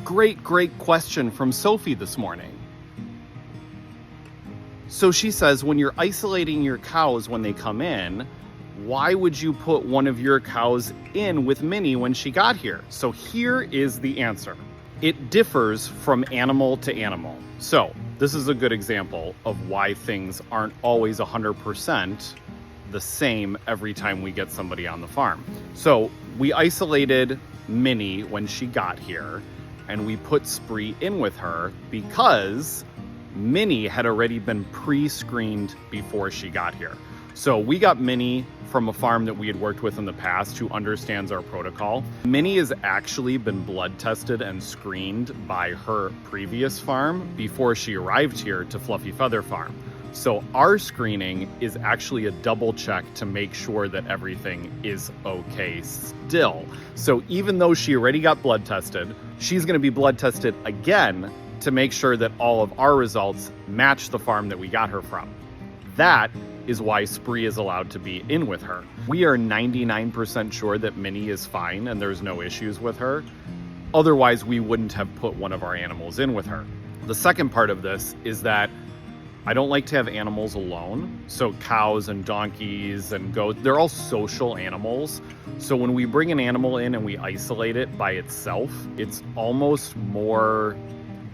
Great question from Sophie this morning. So she says, when you're isolating your cows when they come in, why would you put one of your cows in with Minnie when she got here? So here is the answer. It differs from animal to animal. So this is a good example of why things aren't always 100% the same every time we get somebody on the farm. So we isolated Minnie when she got here, and we put Spree in with her because Minnie had already been pre-screened before she got here. So we got Minnie from a farm that we had worked with in the past who understands our protocol. Minnie has actually been blood tested and screened by her previous farm before she arrived here to Fluffy Feather Farm. So our screening is actually a double check to make sure that everything is okay still. So even though she already got blood tested, she's going to be blood tested again to make sure that all of our results match the farm that we got her from. That is why Spree is allowed to be in with her. We are 99% sure that Minnie is fine and there's no issues with her. Otherwise, we wouldn't have put one of our animals in with her. The second part of this is that I don't like to have animals alone. So cows and donkeys and goats, they're all social animals. So when we bring an animal in and we isolate it by itself, it's almost more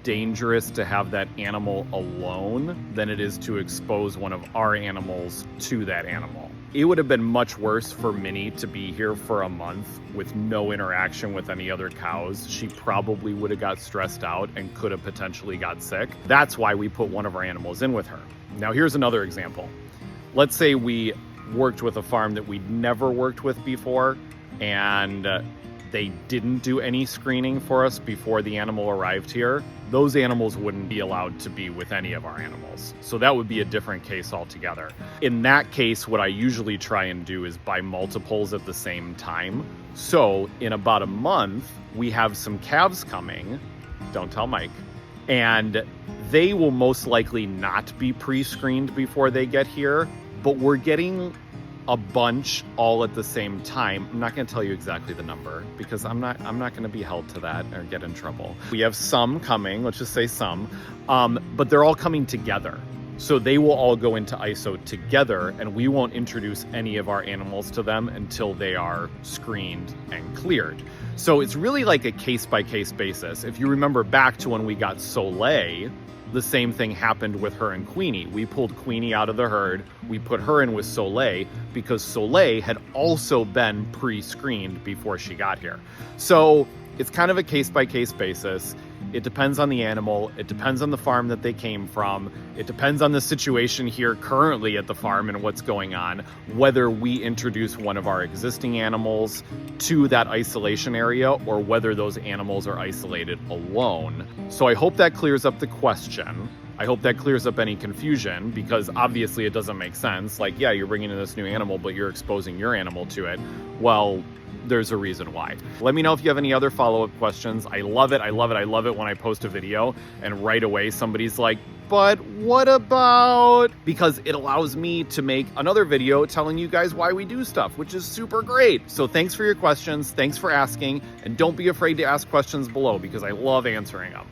dangerous to have that animal alone than it is to expose one of our animals to that animal. It would have been much worse for Minnie to be here for a month with no interaction with any other cows. She probably would have got stressed out and could have potentially got sick. That's why we put one of our animals in with her. Now here's another example. Let's say we worked with a farm that we'd never worked with before, and they didn't do any screening for us before the animal arrived here. Those animals wouldn't be allowed to be with any of our animals. So that would be a different case altogether. In that case, what I usually try and do is buy multiples at the same time. So in about a month, we have some calves coming. Don't tell Mike. And they will most likely not be pre-screened before they get here, but we're getting a bunch all at the same time. I'm not going to tell you exactly the number because I'm not going to be held to that or get in trouble. We have some coming, let's just say some, but they're all coming together. So they will all go into ISO together, and we won't introduce any of our animals to them until they are screened and cleared. So it's really like a case-by-case basis. If you remember back to when we got Soleil, the same thing happened with her and Queenie. We pulled Queenie out of the herd. We put her in with Soleil because Soleil had also been pre-screened before she got here. So it's kind of a case-by-case basis. It depends on the animal. It depends on the farm that they came from. It depends on the situation here currently at the farm and what's going on, whether we introduce one of our existing animals to that isolation area or whether those animals are isolated alone. So I hope that clears up the question. I hope that clears up any confusion, because obviously it doesn't make sense. Like, yeah, you're bringing in this new animal, but you're exposing your animal to it. Well, there's a reason why. Let me know if you have any other follow-up questions. I love it. I love it. I love it when I post a video and right away somebody's like, but what about? Because it allows me to make another video telling you guys why we do stuff, which is super great. So thanks for your questions. Thanks for asking. And don't be afraid to ask questions below because I love answering them.